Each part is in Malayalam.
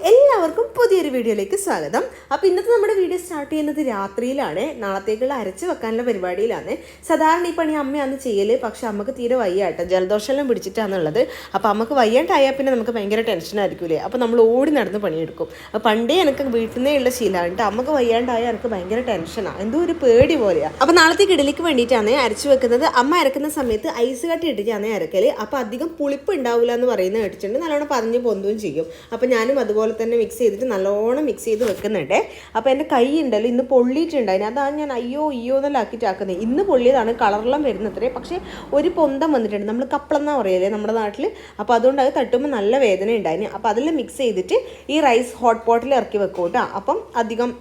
എല്ലാവർക്കും പുതിയൊരു വീഡിയോയിലേക്ക് സ്വാഗതം. അപ്പോൾ ഇന്നത്തെ നമ്മുടെ വീഡിയോ സ്റ്റാർട്ട് ചെയ്യുന്നത് രാത്രിയിലാണ്. നാളത്തേക്കുള്ള അരച്ച് വെക്കാനുള്ള പരിപാടിയിലാണ്. സാധാരണ ഈ പണി അമ്മയാണ് ചെയ്യല്, പക്ഷെ അമ്മക്ക് തീരെ വയ്യാട്ടോ, ജലദോഷമെല്ലാം പിടിച്ചിട്ടാണുള്ളത്. അപ്പോൾ അമ്മക്ക് വയ്യാണ്ടായാൽ പിന്നെ നമുക്ക് ഭയങ്കര ടെൻഷനായിരിക്കൂലേ. അപ്പോൾ നമ്മൾ ഓടി നടന്ന് പണിയെടുക്കും. അപ്പോൾ പണ്ടേ എനിക്ക് വീട്ടിൽ നിന്നേ ഉള്ള ശീലമാണ് കേട്ടോ. അമ്മക്ക് വയ്യാണ്ടായാൽ എനിക്ക് ഭയങ്കര ടെൻഷനാണ്, എന്തോ ഒരു പേടി പോലെയാണ്. അപ്പോൾ നാളത്തേക്ക് ഇഡലിക്ക് വേണ്ടിയിട്ടാണ് അരച്ച് വെക്കുന്നത്. അമ്മ അരക്കുന്ന സമയത്ത് ഐസ് കട്ടി ഇട്ടിട്ടാണ് അരക്കല്. അപ്പോൾ അധികം പുളിപ്പ് ഉണ്ടാവില്ല എന്ന് പറയുന്നത് കേട്ടിട്ടുണ്ട്. നല്ലോണം പതിഞ്ഞ് പൊന്തുകയും ചെയ്യും. അപ്പോൾ ഞാനും അതുപോലെ തന്നെ മിക്സ് ചെയ്തിട്ട് നല്ലോണം മിക്സ് ചെയ്ത് വെക്കുന്നുണ്ട്. അപ്പോൾ എൻ്റെ കൈ ഉണ്ടല്ലോ ഇന്ന് പൊള്ളിയിട്ടുണ്ടായിരുന്നു. അതാണ് ഞാൻ അയ്യോ എന്നെല്ലാം ആക്കിയിട്ടാക്കുന്നത്. ഇന്ന് പൊള്ളിയതാണ്, കളറെല്ലാം വരുന്നത്രേ. പക്ഷേ ഒരു പൊന്തം വന്നിട്ടുണ്ട്, നമ്മൾ കപ്പളെന്നാ പറയല്ലേ നമ്മുടെ നാട്ടിൽ. അപ്പോൾ അതുകൊണ്ട് അത് തട്ടുമ്പോൾ നല്ല വേദന ഉണ്ടായിരുന്നു. അപ്പോൾ അതെല്ലാം മിക്സ് ചെയ്തിട്ട് ഈ റൈസ് ഹോട്ട് പോട്ടിൽ ഇറക്കി വെക്കും കേട്ടോ. അപ്പം അധികം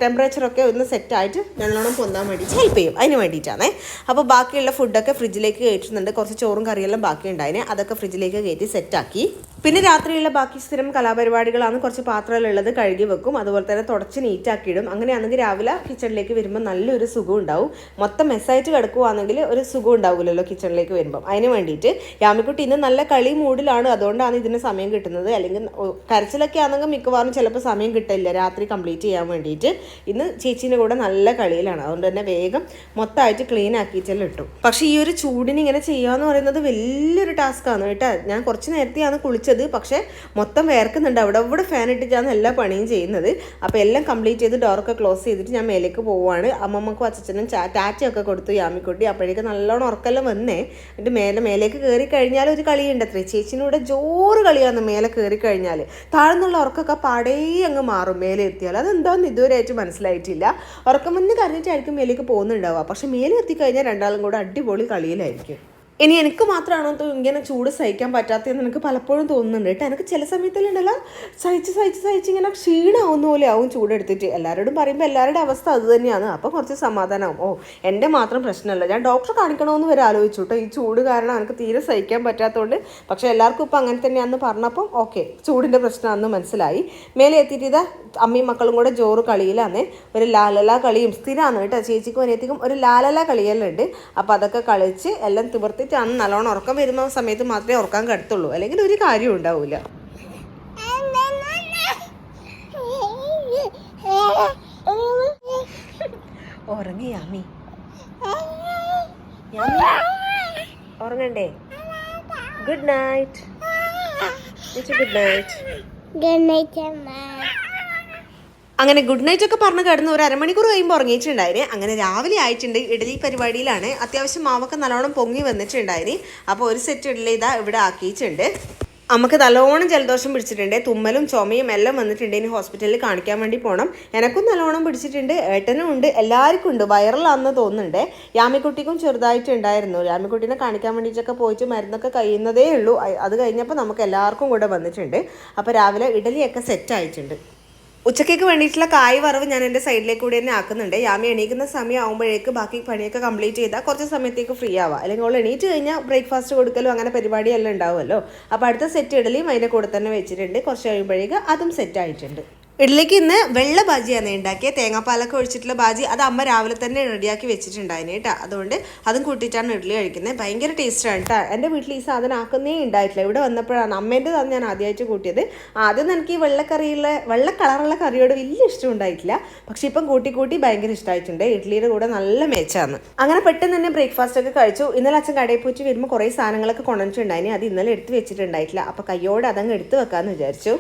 ടെമ്പറേച്ചറൊക്കെ ഒന്ന് സെറ്റായിട്ട് നല്ലോണം പൊന്താൻ വേണ്ടിയിട്ട് ഹെൽപ്പ് ചെയ്യും. അതിന് വേണ്ടിയിട്ടാണ്. അപ്പോൾ ബാക്കിയുള്ള ഫുഡൊക്കെ ഫ്രിഡ്ജിലേക്ക് കയറ്റുന്നുണ്ട്. കുറച്ച് ചോറും കറിയെല്ലാം ബാക്കി ഉണ്ടായിരുന്നു, അതൊക്കെ ഫ്രിഡ്ജിലേക്ക് കയറ്റി സെറ്റാക്കി. പിന്നെ രാത്രിയുള്ള ബാക്കി സ്ഥിരം കലാപരിപാടികളാണ്. കുറച്ച് പാത്രങ്ങളുള്ളത് കഴുകി വെക്കും, അതുപോലെ തന്നെ തുടച്ച് നീറ്റാക്കിയിടും. അങ്ങനെയാണെങ്കിൽ രാവിലെ കിച്ചണിലേക്ക് വരുമ്പോൾ നല്ലൊരു സുഖം ഉണ്ടാവും. മൊത്തം മെസ്സായിട്ട് കിടക്കുവാണെങ്കിൽ ഒരു സുഖം ഉണ്ടാവില്ലല്ലോ കിച്ചണിലേക്ക് വരുമ്പം. അതിന് വേണ്ടിയിട്ട് യാമിക്കുട്ടി ഇന്ന് നല്ല കളി മൂഡിലാണ്, അതുകൊണ്ടാണ് ഇതിന് സമയം കിട്ടുന്നത്. അല്ലെങ്കിൽ കരച്ചിലൊക്കെ ആണെങ്കിൽ മിക്കവാറും ചിലപ്പോൾ സമയം കിട്ടില്ല രാത്രി കംപ്ലീറ്റ് ചെയ്യാൻ വേണ്ടിയിട്ട്. ഇന്ന് ചേച്ചീൻ്റെ കൂടെ നല്ല കളിയിലാണ്, അതുകൊണ്ട് തന്നെ വേഗം മൊത്തമായിട്ട് ക്ലീൻ ആക്കിയിട്ടെല്ലാം ഇട്ടു. പക്ഷേ ഈ ഒരു ചൂടിന് ഇങ്ങനെ ചെയ്യാന്ന് പറയുന്നത് വലിയൊരു ടാസ്ക്കാണ് കേട്ടോ. ഞാൻ കുറച്ച് നേരത്തെയാണ് കുളിച്ചത്, പക്ഷേ മൊത്തം വേർക്കുന്നുണ്ട്. അവിടെ ഫാൻ ഇട്ടിട്ടാണ് എല്ലാ പണിയും ചെയ്യുന്നത്. അപ്പോൾ എല്ലാം കംപ്ലീറ്റ് ചെയ്ത് ഡോറൊക്കെ ക്ലോസ് ചെയ്തിട്ട് ഞാൻ മേലേക്ക് പോവുകയാണ്. അമ്മമ്മക്കും അച്ഛനും ടാറ്റയൊക്കെ കൊടുത്തു യാമിക്കുട്ടി. അപ്പോഴേക്ക് നല്ലോണം ഉറക്കെല്ലാം വന്നേ. എന്നിട്ട് മേലേക്ക് കയറി കഴിഞ്ഞാൽ ഒരു കളിയുണ്ട് അത്രേ. ചേച്ചിനൂടെ ജോറ് കളിയാണ് മേലെ കയറി കഴിഞ്ഞാൽ. താഴ്ന്നുള്ള ഉറക്കൊക്കെ പാടേ അങ്ങ് മാറും മേലെ എത്തിയാൽ. അതെന്താണെന്ന് ഇതുവരെയായിട്ട് മനസ്സിലായിട്ടില്ല. ഉറക്കം മുന്നേ കരഞ്ഞിട്ടായിരിക്കും മേലേക്ക് പോകുന്നുണ്ടാവുക, പക്ഷെ മേലെ എത്തിക്കഴിഞ്ഞാൽ രണ്ടാളും കൂടെ അടിപൊളി കളിയിലായിരിക്കും. ഇനി എനിക്ക് മാത്രമാണോ ഇങ്ങനെ ചൂട് സഹിക്കാൻ പറ്റാത്തതെന്ന് എനിക്ക് പലപ്പോഴും തോന്നുന്നുണ്ട് കേട്ടോ. എനിക്ക് ചില സമയത്തിലുണ്ടല്ലോ സഹിച്ച് ഇങ്ങനെ ക്ഷീണമാവുന്ന പോലെ ആവും ചൂടെടുത്തിട്ട്. എല്ലാവരോടും പറയുമ്പോൾ എല്ലാവരുടെ അവസ്ഥ അത് തന്നെയാണ്. അപ്പോൾ കുറച്ച് സമാധാനമാവും. എൻ്റെ മാത്രം പ്രശ്നമല്ല, ഞാൻ ഡോക്ടറെ കാണിക്കണമെന്ന് വരെ ആലോചിച്ചു കേട്ടോ. ഈ ചൂട് കാരണം എനിക്ക് തീരെ സഹിക്കാൻ പറ്റാത്തതുകൊണ്ട്. പക്ഷേ എല്ലാവർക്കും ഇപ്പോൾ അങ്ങനെ തന്നെയാണെന്ന് പറഞ്ഞപ്പം ഓക്കെ, ചൂടിൻ്റെ പ്രശ്നമാണെന്ന് മനസ്സിലായി. മേലെ എത്തിയിട്ട് ഇതാ അമ്മയും മക്കളും കൂടെ ജോറ് കളിയിലാണ്. ഒരു ലാലല കളിയും സ്ഥിരമാണ് കേട്ടോ. ചേച്ചിക്കും അനിയത്തിക്കും ഒരു ലാലല കളിയെല്ലാം ഉണ്ട്. അപ്പോൾ അതൊക്കെ കളിച്ച് എല്ലാം തിവർത്തിട്ടാണ്. നല്ലോണം ഉറക്കം വരുന്ന സമയത്ത് മാത്രമേ ഉറക്കാൻ കിടത്തുള്ളൂ, അല്ലെങ്കിൽ ഒരു കാര്യം ഉണ്ടാവില്ല. ഉറങ്ങി യാമി, ഉറങ്ങണ്ടേ? Good night. Good night. Good night. അങ്ങനെ ഗുഡ് നൈറ്റ് ഒക്കെ പറഞ്ഞ് കിടന്ന് ഒരു അരമണിക്കൂർ കഴിയുമ്പോൾ ഉറങ്ങിയിട്ടുണ്ടായിന്. അങ്ങനെ രാവിലെ ആയിട്ടുണ്ട്. ഇഡലി പരിപാടിയിലാണ്. അത്യാവശ്യം മാവൊക്കെ നല്ലോണം പൊങ്ങി വന്നിട്ടുണ്ടായിന്. അപ്പോൾ ഒരു സെറ്റ് ഇഡലി ഇതാ ഇവിടെ ആക്കിയിട്ടുണ്ട്. നമുക്ക് നല്ലോണം ജലദോഷം പിടിച്ചിട്ടുണ്ട്, തുമ്മലും ചുമയും എല്ലാം വന്നിട്ടുണ്ട്. ഇനി ഹോസ്പിറ്റലിൽ കാണിക്കാൻ വേണ്ടി പോകണം. എനക്കും നല്ലോണം പിടിച്ചിട്ടുണ്ട്, ഏട്ടനും ഉണ്ട്, എല്ലാവർക്കും ഉണ്ട്. വൈറലാണെന്ന് തോന്നുന്നുണ്ട്. യാമിക്കുട്ടിക്കും ചെറുതായിട്ടുണ്ടായിരുന്നു. യാമിക്കുട്ടീനെ കാണിക്കാൻ വേണ്ടിയിട്ടൊക്കെ പോയിട്ട് മരുന്നൊക്കെ കഴിയുന്നതേ ഉള്ളൂ. അത് കഴിഞ്ഞപ്പോൾ നമുക്ക് എല്ലാവർക്കും കൂടെ വന്നിട്ടുണ്ട്. അപ്പോൾ രാവിലെ ഇഡലിയൊക്കെ സെറ്റായിട്ടുണ്ട്. ഉച്ചക്കേക്ക് വേണ്ടിയിട്ടുള്ള കായ് വറവ് ഞാൻ എൻ്റെ സൈഡിലേക്ക് കൂടി തന്നെ ആക്കുന്നുണ്ട്. യാമി എണീക്കുന്ന സമയം ആകുമ്പോഴേക്ക് ബാക്കി പണിയൊക്കെ കംപ്ലീറ്റ് ചെയ്താൽ കുറച്ച് സമയത്തേക്ക് ഫ്രീ ആവാം. അല്ലെങ്കിൽ അവൾ എണീറ്റ് കഴിഞ്ഞാൽ ബ്രേക്ക്ഫാസ്റ്റ് കൊടുക്കലും അങ്ങനെ പരിപാടിയെല്ലാം ഉണ്ടാവുമല്ലോ. അപ്പോൾ അടുത്ത സെറ്റ് ഇഡലിയും അതിൻ്റെ കൂടെ തന്നെ വെച്ചിട്ടുണ്ട്. കുറച്ച് കഴിയുമ്പോഴേക്ക് അതും സെറ്റായിട്ടുണ്ട്. ഇഡലിക്ക് ഇന്ന് വെള്ള ബാജിയാണ് ഉണ്ടാക്കിയത്. തേങ്ങാപ്പാലൊക്കെ ഒഴിച്ചിട്ടുള്ള ബാജി. അത് അമ്മ രാവിലെ തന്നെ റെഡിയാക്കി വെച്ചിട്ടുണ്ടായിരുന്നു കേട്ടോ. അതുകൊണ്ട് അതും കൂട്ടിയിട്ടാണ് ഇഡലി കഴിക്കുന്നത്. ഭയങ്കര ടേസ്റ്റാണ് കേട്ടോ. എൻ്റെ വീട്ടിൽ ഈ സാധനം ആക്കുന്നേ ഉണ്ടായിട്ടില്ല. ഇവിടെ വന്നപ്പോഴാണ് അമ്മേൻ്റെതാണ് ഞാൻ ആദ്യമായിട്ട് കൂട്ടിയത്. ആദ്യം എനിക്ക് ഈ വെള്ള കളറുള്ള കറിയോട് വലിയ ഇഷ്ടം ഉണ്ടായിട്ടില്ല. പക്ഷേ ഇപ്പം കൂട്ടി ഭയങ്കര ഇഷ്ടമായിട്ടുണ്ട്. ഇഡ്ലിയുടെ കൂടെ നല്ല മേച്ചാണ്. അങ്ങനെ പെട്ടെന്ന് തന്നെ ബ്രേക്ക്ഫാസ്റ്റ് ഒക്കെ കഴിച്ചു. ഇന്നലെ അച്ഛൻ കടയിൽ പോയിട്ട് വരുമ്പോൾ കുറേ സാധനങ്ങളൊക്കെ കൊണ്ടുവന്നിട്ടുണ്ടായിരുന്നു. അത് ഇന്നലെ എടുത്ത് വെച്ചിട്ടുണ്ടായിട്ടില്ല. അപ്പോൾ കയ്യോടെ അതങ്ങ് എടുത്ത് വെക്കാമെന്ന് വിചാരിച്ചു.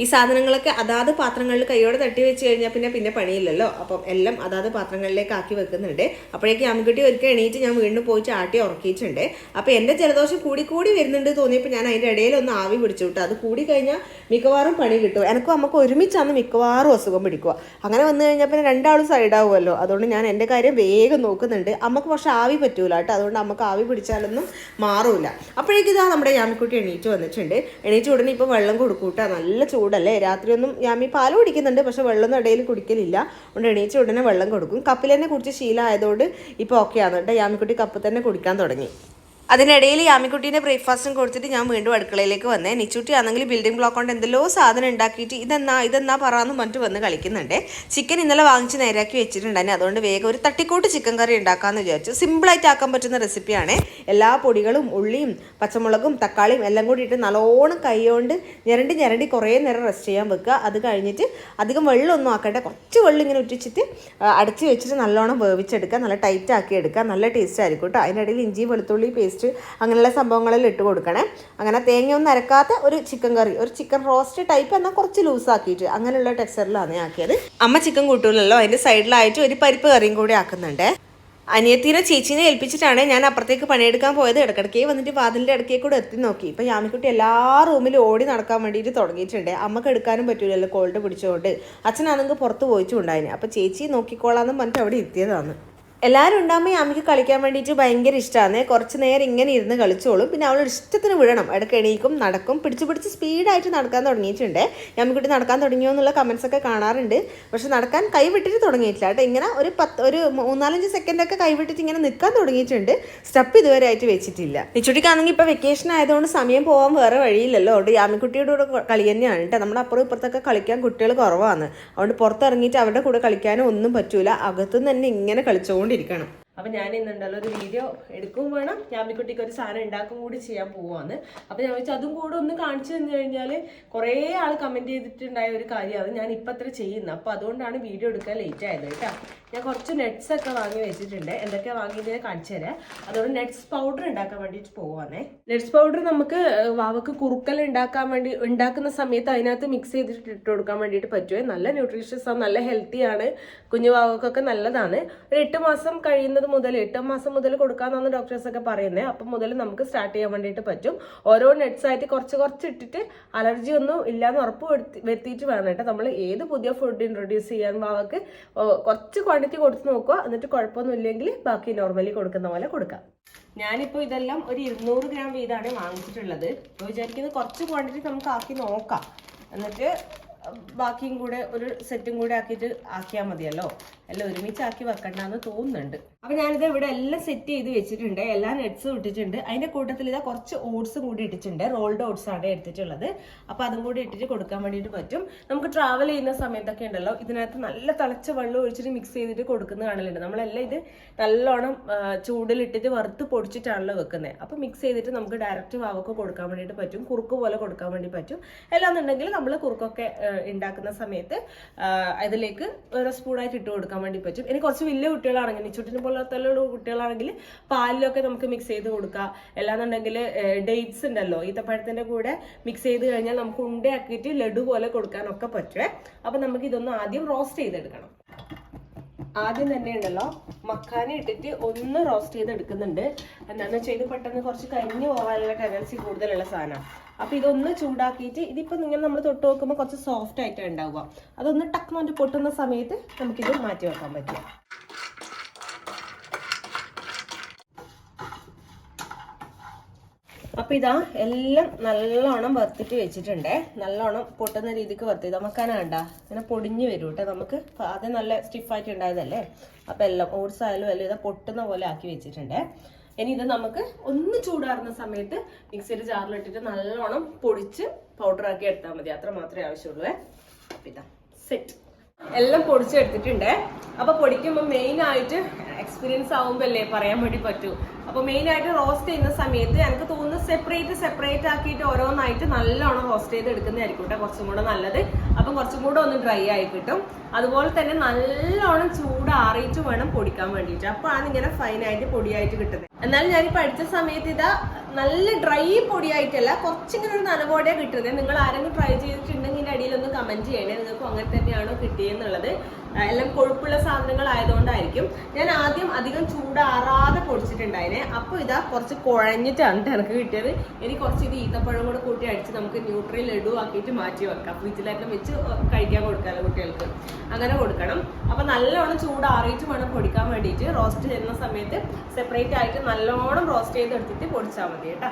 ഈ സാധനങ്ങളൊക്കെ അതാത് പാത്രങ്ങളിൽ കൈയോടെ തട്ടി വെച്ച് കഴിഞ്ഞാൽ പിന്നെ പണിയില്ലല്ലോ. അപ്പം എല്ലാം അതാത് പാത്രങ്ങളിലേക്ക് ആക്കി വെക്കുന്നുണ്ട്. അപ്പോഴേക്ക് അമ്മുകുട്ടി ഒരിക്കൽ എണീറ്റ് ഞാൻ വീണ്ടും പോയിട്ട് ആട്ടി ഉറക്കിയിട്ടുണ്ട്. അപ്പോൾ എൻ്റെ ജലദോഷം കൂടി വരുന്നുണ്ട് തോന്നിയപ്പോൾ ഞാൻ അതിൻ്റെ ഇടയിലൊന്ന് ആവി പിടിച്ചു വിട്ടു. അത് കൂടി കഴിഞ്ഞാൽ മിക്കവാറും പണി കിട്ടും. എനിക്കും അമ്മക്ക് ഒരുമിച്ചാണ് മിക്കവാറും അസുഖം പിടിക്കുക. അങ്ങനെ വന്നു കഴിഞ്ഞാൽ പിന്നെ രണ്ടാളും സൈഡാവുമല്ലോ. അതുകൊണ്ട് ഞാൻ എൻ്റെ കാര്യം വേഗം നോക്കുന്നുണ്ട്. അമ്മക്ക് പക്ഷെ ആവി പറ്റൂല കേട്ടോ. അതുകൊണ്ട് അമ്മക്ക് ആവി പിടിച്ചാലൊന്നും മാറൂല. അപ്പോഴേക്കും ഇതാ നമ്മുടെ യാമിക്കുട്ടി എണീറ്റ് വന്നിട്ടുണ്ട്. എണീറ്റ് ഉടനെ ഇപ്പോൾ വെള്ളം കൊടുക്കൂട്ടാ. നല്ല ചൂടല്ലേ. രാത്രിയൊന്നും യാമി പാല് കുടിക്കുന്നുണ്ട്, പക്ഷെ വെള്ളമൊന്നും ഇടയിൽ കുടിക്കലില്ല. അതുകൊണ്ട് എണീച്ച ഉടനെ വെള്ളം കൊടുക്കും. കപ്പിൽ തന്നെ കുടിച്ച് ശീലമായതുകൊണ്ട് ഇപ്പോൾ ഓക്കെ ആണ് കേട്ടോ. യാമിക്കുട്ടി കപ്പ് തന്നെ കുടിക്കാൻ തുടങ്ങി. അതിനിടയിൽ യാമിക്കുട്ടീൻ്റെ ബ്രേക്ക്ഫാസ്റ്റും കൊടുത്തിട്ട് ഞാൻ വീണ്ടും അടുക്കളയിലേക്ക് വന്നേ. നിച്ചുട്ടി ആണെങ്കിൽ ബിൽഡിംഗ് ബ്ലോക്ക് കൊണ്ട് എന്തെല്ലോ സാധനം ഉണ്ടാക്കിയിട്ട് ഇതെന്നാ പറയാമെന്ന് പറഞ്ഞിട്ട് വന്ന് കളിക്കുന്നുണ്ട്. ചിക്കൻ ഇന്നലെ വാങ്ങിച്ച് നേരാക്കി വെച്ചിട്ടുണ്ടായിരുന്നു. അതുകൊണ്ട് വേഗം ഒരു തട്ടിക്കൂട്ട് ചിക്കൻ കറി ഉണ്ടാക്കാമെന്ന് വിചാരിച്ചു. സിമ്പിളായിട്ട് ആക്കാൻ പറ്റുന്ന റെസിപ്പിയാണ്. എല്ലാ പൊടികളും ഉള്ളിയും പച്ചമുളകും തക്കാളിയും എല്ലാം കൂടി ഇട്ട് നല്ലോണം കൈ കൊണ്ട് ഞരണ്ടി കുറേ നേരം റെസ്റ്റ് ചെയ്യാൻ വെക്കുക. അത് കഴിഞ്ഞിട്ട് അധികം വെള്ളമൊന്നും ആക്കട്ടെ, കുറച്ച് വെള്ളം ഇങ്ങനെ ഉറ്റിച്ചിട്ട് അടച്ച് വെച്ചിട്ട് നല്ലോണം വേവിച്ചെടുക്കുക. നല്ല ടൈറ്റ് ആക്കി എടുക്കുക. നല്ല ടേസ്റ്റ് ആയിരിക്കും കേട്ടോ. അതിനിടയിൽ ഇഞ്ചി വെളുത്തുള്ളി പേസ്റ്റ് അങ്ങനെയുള്ള സംഭവങ്ങളിൽ ഇട്ട് കൊടുക്കണേ. അങ്ങനെ തേങ്ങയൊന്നും അരക്കാത്ത ഒരു ചിക്കൻ കറി, ഒരു ചിക്കൻ റോസ്റ്റ് ടൈപ്പ് എന്നാൽ കുറച്ച് ലൂസാക്കിയിട്ട് അങ്ങനെയുള്ള ടെക്സ്ചറിലാണ് ആക്കിയത്. അമ്മ ചിക്കൻ കൂട്ടൂലല്ലോ, അതിൻ്റെ സൈഡിലായിട്ട് ഒരു പരിപ്പ് കറിയും കൂടി ആക്കുന്നുണ്ട്. അനിയത്തിനെ ചേച്ചീനെ ഏൽപ്പിച്ചിട്ടാണ് ഞാൻ അപ്പുറത്തേക്ക് പണിയെടുക്കാൻ പോയത്. ഇടയ്ക്കിടയ്ക്ക് വന്നിട്ട് വാതിലിൻ്റെ ഇടയ്ക്കേ കൂടെ എത്തി നോക്കി. ഇപ്പം യാമിക്കുട്ടി എല്ലാ റൂമിലും ഓടി നടക്കാൻ വേണ്ടിയിട്ട് തുടങ്ങിയിട്ടുണ്ട്. അമ്മക്ക് എടുക്കാനും പറ്റൂലല്ലോ കോൾഡ് പിടിച്ചുകൊണ്ട്. അച്ഛനാണെങ്കിൽ പുറത്ത് പോയിട്ടുണ്ടായിന്. അപ്പം ചേച്ചി നോക്കിക്കോളാമെന്ന് പറഞ്ഞിട്ട് അവിടെ എത്തിയതാണ്. എല്ലാവരും ഉണ്ടാകുമ്പോൾ യാമിക്ക് കളിക്കാൻ വേണ്ടിയിട്ട് ഭയങ്കര ഇഷ്ടമാണ്. കുറച്ച് നേരം ഇങ്ങനെ ഇരുന്ന് കളിച്ചോളും. പിന്നെ അവളുടെ ഇഷ്ടത്തിന് വിടണം. ഇടയ്ക്ക് എണീക്കും, നടക്കും, പിടിച്ച് സ്പീഡായിട്ട് നടക്കാൻ തുടങ്ങിയിട്ടുണ്ട്. യാമിക്കുട്ടി നടക്കാൻ തുടങ്ങിയോ എന്നുള്ള കമൻസൊക്കെ കാണാറുണ്ട്. പക്ഷെ നടക്കാൻ കൈവിട്ടിട്ട് തുടങ്ങിയിട്ടില്ല കേട്ടോ. ഇങ്ങനെ ഒരു 3-4 സെക്കൻഡൊക്കെ കൈവിട്ടിട്ട് ഇങ്ങനെ നിൽക്കാൻ തുടങ്ങിയിട്ടുണ്ട്. സ്റ്റെപ്പ് ഇതുവരെ ആയിട്ട് വെച്ചിട്ടില്ല. നിച്ചുട്ടിക്കാണെങ്കിൽ ഇപ്പോൾ വെക്കേഷൻ ആയതുകൊണ്ട് സമയം പോകാൻ വേറെ വഴിയില്ലല്ലോ. അതുകൊണ്ട് യാമിക്കുട്ടിയുടെ കൂടെ കളി തന്നെയാണ് കേട്ടോ. നമ്മുടെ അപ്പുറം ഇപ്പുറത്തൊക്കെ കളിക്കാൻ കുട്ടികൾ കുറവാണ്. അതുകൊണ്ട് പുറത്തിറങ്ങിയിട്ട് അവരുടെ കൂടെ കളിക്കാനും ഒന്നും പറ്റൂല. അകത്തുനിന്ന് തന്നെ ഇങ്ങനെ കളിച്ചുകൊണ്ടിരിക്കണം. അപ്പം ഞാൻ ഇന്നുണ്ടല്ലോ ഒരു വീഡിയോ എടുക്കും വേണം, യാമിക്കുട്ടിക്ക് ഒരു സാധനം ഉണ്ടാക്കും കൂടി ചെയ്യാൻ പോവാന്ന്. അപ്പം ഞാൻ വെച്ചാൽ അതും കൂടെ ഒന്ന് കാണിച്ചു തന്നു കഴിഞ്ഞാൽ കുറേ ആൾ കമൻറ്റ് ചെയ്തിട്ടുണ്ടായ ഒരു കാര്യമാണ് ഞാൻ ഇപ്പം അത്ര ചെയ്യുന്നത്. അപ്പോൾ അതുകൊണ്ടാണ് വീഡിയോ എടുക്കാൻ ലേറ്റ് ആയത് കേട്ടോ. ഞാൻ കുറച്ച് നട്ട്സ് ഒക്കെ വാങ്ങി വെച്ചിട്ടുണ്ട്. എന്തൊക്കെയാണ് വാങ്ങിയത് കാണിച്ചു തരാം. അതുകൊണ്ട് നട്ട്സ് പൗഡർ ഉണ്ടാക്കാൻ വേണ്ടിയിട്ട് പോവാന്നേ. നട്ട്സ് പൗഡർ നമുക്ക് വാവക്ക് കുറുക്കൽ ഉണ്ടാക്കുന്ന സമയത്ത് അതിനകത്ത് മിക്സ് ചെയ്തിട്ട് ഇട്ട് കൊടുക്കാൻ വേണ്ടിയിട്ട് പറ്റുമേ. നല്ല ന്യൂട്രീഷ്യസ് ആണ്, നല്ല ഹെൽത്തിയാണ്, കുഞ്ഞു വാവക്കൊക്കെ നല്ലതാണ്. ഒരു 8 മാസം കഴിയുന്നത് മുതൽ 8 മാസം മുതൽ കൊടുക്കാമെന്നാണ് ഡോക്ടേഴ്സൊക്കെ പറയുന്നത്. അപ്പം മുതൽ നമുക്ക് സ്റ്റാർട്ട് ചെയ്യാൻ വേണ്ടിയിട്ട് പറ്റും. ഓരോ നട്ട്സ് ആയിട്ട് കുറച്ച് ഇട്ടിട്ട് അലർജി ഒന്നും ഇല്ലാന്ന് ഉറപ്പ് വരുത്തിയിട്ട് വേണം കേട്ടോ നമ്മൾ ഏത് പുതിയ ഫുഡ് ഇൻട്രൊഡ്യൂസ് ചെയ്യാൻ. വാവക്ക് കുറച്ച് ക്വാണ്ടിറ്റി കൊടുത്ത് നോക്കുക. എന്നിട്ട് കുഴപ്പമൊന്നും ഇല്ലെങ്കിൽ ബാക്കി നോർമലി കൊടുക്കുന്ന പോലെ കൊടുക്കാം. ഞാനിപ്പോൾ ഇതെല്ലാം ഒരു 200 ഗ്രാം വീതമാണ് വാങ്ങിച്ചിട്ടുള്ളത്. ഇപ്പോൾ വിചാരിക്കുന്നത് കുറച്ച് ക്വാണ്ടിറ്റി നമുക്ക് ആക്കി നോക്കാം. എന്നിട്ട് ബാക്കിയും കൂടെ ഒരു സെറ്റും കൂടെ ആക്കിയാൽ മതിയല്ലോ. എല്ലാം ഒരുമിച്ച് ആക്കി വെക്കണ്ടെന്ന് തോന്നുന്നുണ്ട്. അപ്പം ഞാനിത് ഇവിടെ എല്ലാം സെറ്റ് ചെയ്ത് വെച്ചിട്ടുണ്ട്. എല്ലാ നട്ട്സും ഇട്ടിട്ടുണ്ട്. അതിൻ്റെ കൂട്ടത്തിൽ ഇതാ കുറച്ച് ഓട്സും കൂടി ഇട്ടിട്ടുണ്ട്. റോൾഡ് ഓട്സ് ആണ് എടുത്തിട്ടുള്ളത്. അപ്പോൾ അതും കൂടി ഇട്ടിട്ട് കൊടുക്കാൻ വേണ്ടിയിട്ട് പറ്റും. നമുക്ക് ട്രാവൽ ചെയ്യുന്ന സമയത്തൊക്കെ ഉണ്ടല്ലോ ഇതിനകത്ത് നല്ല തിളച്ച വെള്ളം ഒഴിച്ചിട്ട് മിക്സ് ചെയ്തിട്ട് കൊടുക്കുന്ന കാണലുണ്ട്. നമ്മളെല്ലാം ഇത് നല്ലോണം ചൂടിലിട്ടിട്ട് വറുത്ത് പൊടിച്ചിട്ടാണല്ലോ വെക്കുന്നത്. അപ്പോൾ മിക്സ് ചെയ്തിട്ട് നമുക്ക് ഡയറക്റ്റ് വാവക്ക് കൊടുക്കാൻ വേണ്ടിയിട്ട് പറ്റും. കുറുക്ക് പോലെ കൊടുക്കാൻ വേണ്ടി പറ്റും. എല്ലാന്നുണ്ടെങ്കിൽ നമ്മൾ കുറുക്കൊക്കെ ഉണ്ടാക്കുന്ന സമയത്ത് അതിലേക്ക് ഒരു സ്പൂണായിട്ട് ഇട്ട് കൊടുക്കാൻ വേണ്ടി പറ്റും. ഇനി കുറച്ച് വലിയ കുട്ടികളാണെങ്കിൽ നിച്ചുട്ടിനെ പോലത്തെ കുട്ടികളാണെങ്കിൽ പാലിലൊക്കെ നമുക്ക് മിക്സ് ചെയ്ത് കൊടുക്കാം. അല്ലാന്നുണ്ടെങ്കിൽ ഡേറ്റ്സ് ഉണ്ടല്ലോ ഈത്തപ്പഴത്തിന്റെ കൂടെ മിക്സ് ചെയ്ത് കഴിഞ്ഞാൽ നമുക്ക് ഉണ്ടയാക്കിയിട്ട് ലഡു പോലെ കൊടുക്കാനൊക്കെ പറ്റുമേ. അപ്പൊ നമുക്ക് ഇതൊന്ന് ആദ്യം റോസ്റ്റ് ചെയ്തെടുക്കണം. ആദ്യം തന്നെ ഉണ്ടല്ലോ മക്കാന ഇട്ടിട്ട് ഒന്ന് റോസ്റ്റ് ചെയ്തെടുക്കുന്നുണ്ട്. എന്താണെന്ന് വെച്ചാൽ ഇത് പെട്ടെന്ന് കുറച്ച് കരിഞ്ഞു പോകാനുള്ള ടെൻഡൻസി കൂടുതലുള്ള സാധനമാണ്. അപ്പൊ ഇതൊന്ന് ചൂടാക്കിയിട്ട് ഇതിപ്പോ നിങ്ങൾ നമ്മൾ തൊട്ട് നോക്കുമ്പോൾ കുറച്ച് സോഫ്റ്റ് ആയിട്ടാണ് ഉണ്ടാവുക. അതൊന്ന് ടക്മാൻ്റെ പൊട്ടുന്ന സമയത്ത് നമുക്കിത് മാറ്റി വെക്കാൻ പറ്റും. അപ്പൊ ഇതാ എല്ലാം നല്ലോണം വറുത്തിട്ട് വെച്ചിട്ടുണ്ട്. നല്ലോണം പൊട്ടുന്ന രീതിക്ക് വറുത്ത് മക്കാന കണ്ട ഇങ്ങനെ പൊടിഞ്ഞു വരും കേട്ടോ. നമുക്ക് അത് നല്ല സ്റ്റിഫായിട്ട് ഉണ്ടായതല്ലേ. അപ്പൊ എല്ലാം ഓട്സ് ആയാലും എല്ലാം ഇതാ പൊട്ടുന്ന പോലെ ആക്കി വെച്ചിട്ടുണ്ട്. ഇനി ഇത് നമുക്ക് ഒന്ന് ചൂടാറുന്ന സമയത്ത് മിക്സിയുടെ ജാറിലിട്ടിട്ട് നല്ലോണം പൊടിച്ച് പൗഡർ ആക്കി എടുത്താൽ മതി. അത്ര മാത്രമേ ആവശ്യമുള്ളൂ. ഇതാ സെറ്റ് എല്ലാം പൊടിച്ചെടുത്തിട്ടുണ്ട്. അപ്പൊ പൊടിക്കുമ്പോൾ മെയിൻ ആയിട്ട് എക്സ്പീരിയൻസ് ആവുമ്പോ അല്ലേ പറയാൻ വേണ്ടി പറ്റൂ. അപ്പൊ മെയിൻ ആയിട്ട് റോസ്റ്റ് ചെയ്യുന്ന സമയത്ത് എനിക്ക് തോന്നുന്നു സെപ്പറേറ്റ് ആക്കിയിട്ട് ഓരോന്നായിട്ട് നല്ലോണം റോസ്റ്റ് ചെയ്ത് എടുക്കുന്നതായിരിക്കും കേട്ടോ കുറച്ചും കൂടെ നല്ലത്. അപ്പം കുറച്ചും കൂടെ ഒന്ന് ഡ്രൈ ആയി കിട്ടും. അതുപോലെ തന്നെ നല്ലോണം ചൂടാറിയിട്ട് വേണം പൊടിക്കാൻ വേണ്ടിയിട്ട്. അപ്പോഴാണ് ഇങ്ങനെ ഫൈനായിട്ട് പൊടിയായിട്ട് കിട്ടുന്നത്. എന്നാലും ഞാനിപ്പോൾ അടിച്ച സമയത്ത് ഇതാ നല്ല ഡ്രൈ പൊടിയായിട്ടല്ല, കുറച്ചിങ്ങനെ ഒരു നനവോടെയാണ് കിട്ടുന്നത്. നിങ്ങൾ ആരെങ്കിലും ട്രൈ ചെയ്തിട്ടുണ്ടെങ്കിൽ അടിയിലൊന്ന് കമന്റ് ചെയ്യണേ നിങ്ങൾക്കും അങ്ങനെ തന്നെയാണോ കിട്ടിയെന്നുള്ളത്. എല്ലാം കൊഴുപ്പുള്ള സാധനങ്ങൾ ആയതുകൊണ്ടായിരിക്കും. ഞാൻ ആദ്യം അധികം ചൂടാറാതെ പൊടിച്ചിട്ടുണ്ടായിനെ. അപ്പോൾ ഇതാ കുറച്ച് കുഴഞ്ഞിട്ടാണ് എനിക്ക് കിട്ടിയത്. ഇനി കുറച്ച് ഇത് ഈത്തപ്പഴം കൂടെ കൂട്ടി അടിച്ച് നമുക്ക് ന്യൂട്രി ലഡു ആക്കിയിട്ട് മാറ്റി വെക്കാം. ഫ്രിഡ്ജിലെല്ലാം വെച്ച് കഴിക്കാൻ കൊടുക്കാമല്ലോ കുട്ടികൾക്ക്. അങ്ങനെ കൊടുക്കണം. അപ്പം നല്ലോണം ചൂടാറിയിട്ട് വേണം പൊടിക്കാൻ വേണ്ടിയിട്ട്. റോസ്റ്റ് ചെയ്യുന്ന സമയത്ത് സെപ്പറേറ്റ് ആയിട്ട് നല്ലോണം റോസ്റ്റ് ചെയ്തെടുത്തിട്ട് പൊടിച്ചാൽ മതി കേട്ടോ.